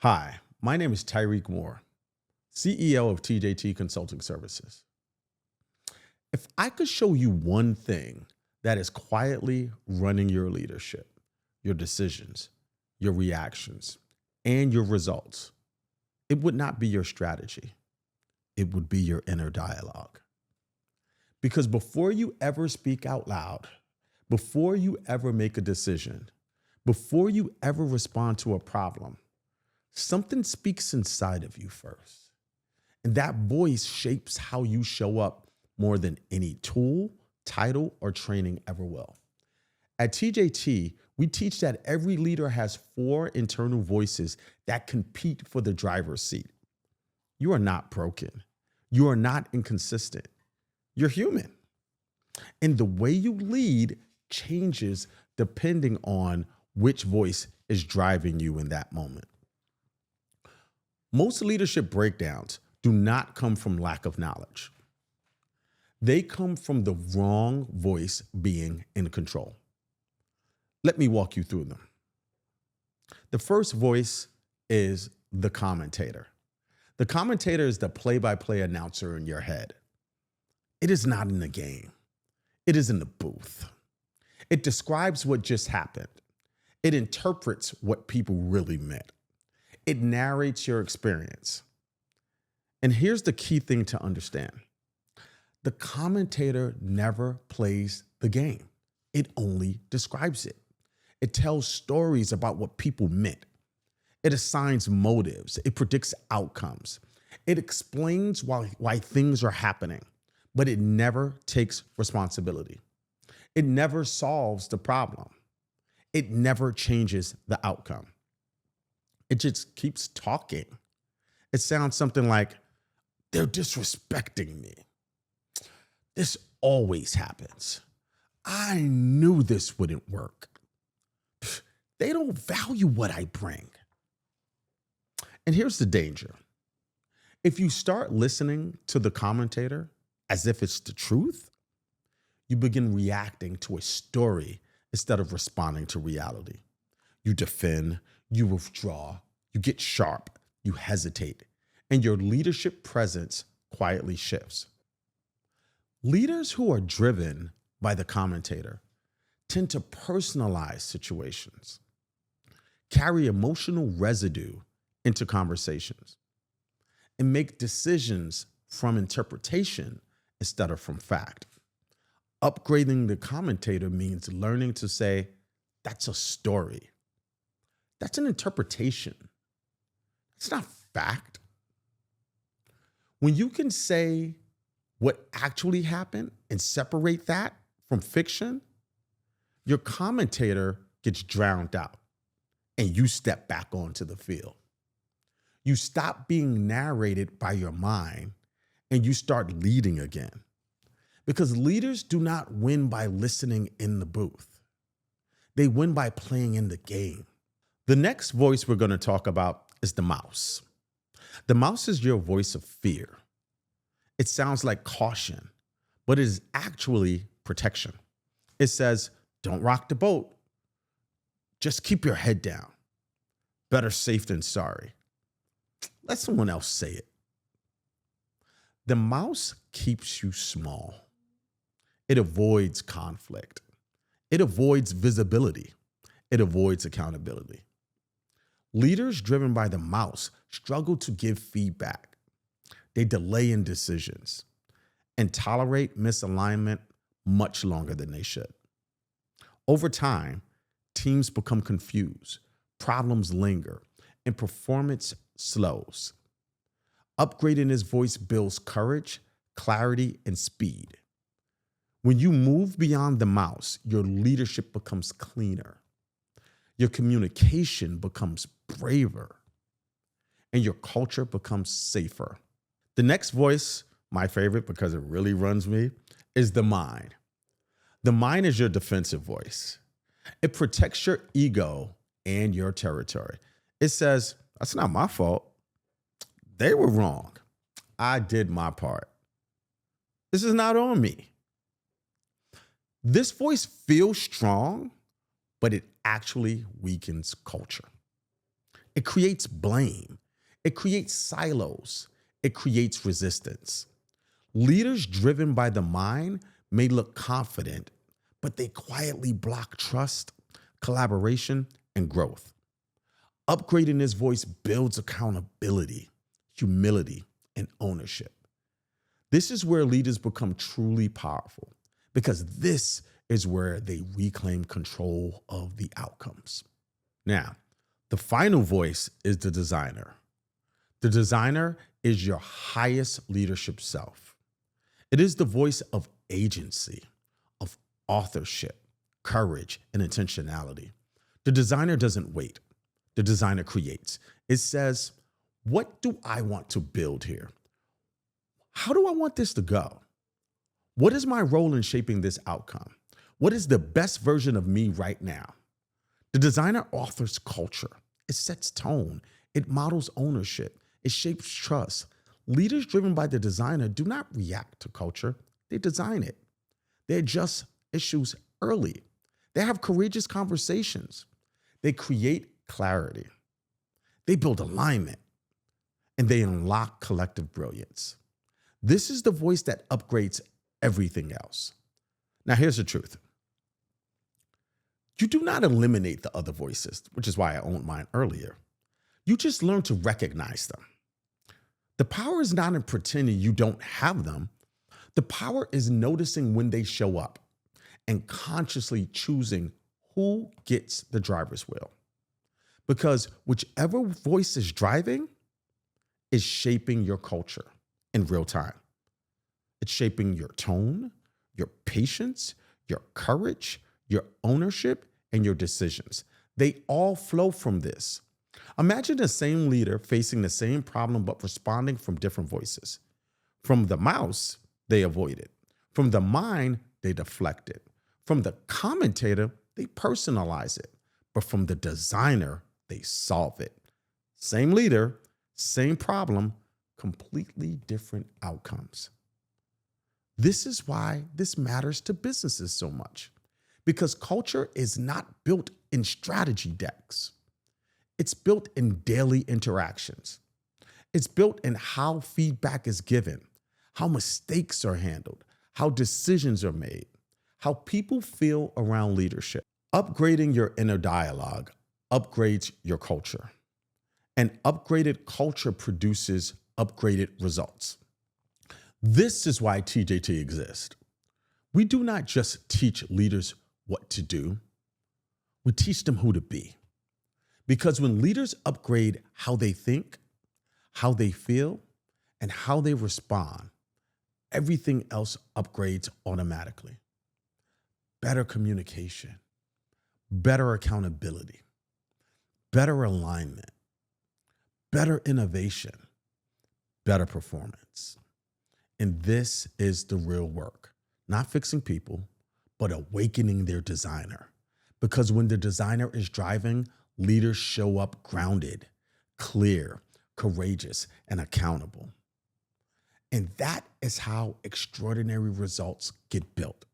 Hi, my name is Tyreek Moore, CEO of TJT Consulting Services. If I could show you one thing that is quietly running your leadership, your decisions, your reactions, and your results, it would not be your strategy. It would be your inner dialogue. Because before you ever speak out loud, before you ever make a decision, before you ever respond to a problem, something speaks inside of you first. And that voice shapes how you show up more than any tool, title, or training ever will. At TJT, we teach that every leader has four internal voices that compete for the driver's seat. You are not broken. You are not inconsistent. You're human. And the way you lead changes depending on which voice is driving you in that moment. Most leadership breakdowns do not come from lack of knowledge. They come from the wrong voice being in control. Let me walk you through them. The first voice is the commentator. The commentator is the play-by-play announcer in your head. It is not in the game. It is in the booth. It describes what just happened. It interprets what people really meant. It narrates your experience. And here's the key thing to understand. The commentator never plays the game. It only describes it. It tells stories about what people meant. It assigns motives. It predicts outcomes. It explains why things are happening, but it never takes responsibility. It never solves the problem. It never changes the outcome. It just keeps talking. It sounds something like, they're disrespecting me. This always happens. I knew this wouldn't work. They don't value what I bring. And here's the danger. If you start listening to the commentator as if it's the truth, you begin reacting to a story instead of responding to reality. You defend, you withdraw, you get sharp, you hesitate, and your leadership presence quietly shifts. Leaders who are driven by the commentator tend to personalize situations, carry emotional residue into conversations, and make decisions from interpretation instead of from fact. Upgrading the commentator means learning to say, that's a story. That's an interpretation. It's not fact. When you can say what actually happened and separate that from fiction, your commentator gets drowned out and you step back onto the field. You stop being narrated by your mind and you start leading again. Because leaders do not win by listening in the booth. They win by playing in the game. The next voice we're going to talk about is the mouse. The mouse is your voice of fear. It sounds like caution, but it is actually protection. It says, don't rock the boat. Just keep your head down. Better safe than sorry. Let someone else say it. The mouse keeps you small. It avoids conflict. It avoids visibility. It avoids accountability. Leaders driven by the mouse struggle to give feedback. They delay in decisions and tolerate misalignment much longer than they should. Over time, teams become confused, problems linger, and performance slows. Upgrading his voice builds courage, clarity, and speed. When you move beyond the mouse, your leadership becomes cleaner. Your communication becomes braver. And your culture becomes safer. The next voice, my favorite because it really runs me, is the mind. The mind is your defensive voice. It protects your ego and your territory. It says, that's not my fault. They were wrong. I did my part. This is not on me. This voice feels strong, but it actually weakens culture. It creates blame. It creates silos. It creates resistance. Leaders driven by the mind may look confident, but they quietly block trust, collaboration, and growth. Upgrading this voice builds accountability, humility, and ownership. This is where leaders become truly powerful because this is where they reclaim control of the outcomes. Now, the final voice is the designer. The designer is your highest leadership self. It is the voice of agency, of authorship, courage, and intentionality. The designer doesn't wait. The designer creates. It says, what do I want to build here? How do I want this to go? What is my role in shaping this outcome? What is the best version of me right now? The designer authors culture. It sets tone. It models ownership. It shapes trust. Leaders driven by the designer do not react to culture. They design it. They adjust issues early. They have courageous conversations. They create clarity. They build alignment. And they unlock collective brilliance. This is the voice that upgrades everything else. Now, here's the truth. You do not eliminate the other voices, which is why I owned mine earlier. You just learn to recognize them. The power is not in pretending you don't have them. The power is noticing when they show up and consciously choosing who gets the driver's wheel. Because whichever voice is driving is shaping your culture in real time. It's shaping your tone, your patience, your courage, your ownership, and your decisions. They all flow from this. Imagine the same leader facing the same problem, but responding from different voices. From the mouse, they avoid it. From the mind, they deflect it. From the commentator, they personalize it. But from the designer, they solve it. Same leader, same problem, completely different outcomes. This is why this matters to businesses so much, because culture is not built in strategy decks. It's built in daily interactions. It's built in how feedback is given, how mistakes are handled, how decisions are made, how people feel around leadership. Upgrading your inner dialogue upgrades your culture. And upgraded culture produces upgraded results. This is why TJT exists. We do not just teach leaders what to do, we teach them who to be. Because when leaders upgrade how they think, how they feel, and how they respond, everything else upgrades automatically. Better communication, better accountability, better alignment, better innovation, better performance. And this is the real work, not fixing people, but awakening their designer. Because when the designer is driving, leaders show up grounded, clear, courageous, and accountable. And that is how extraordinary results get built.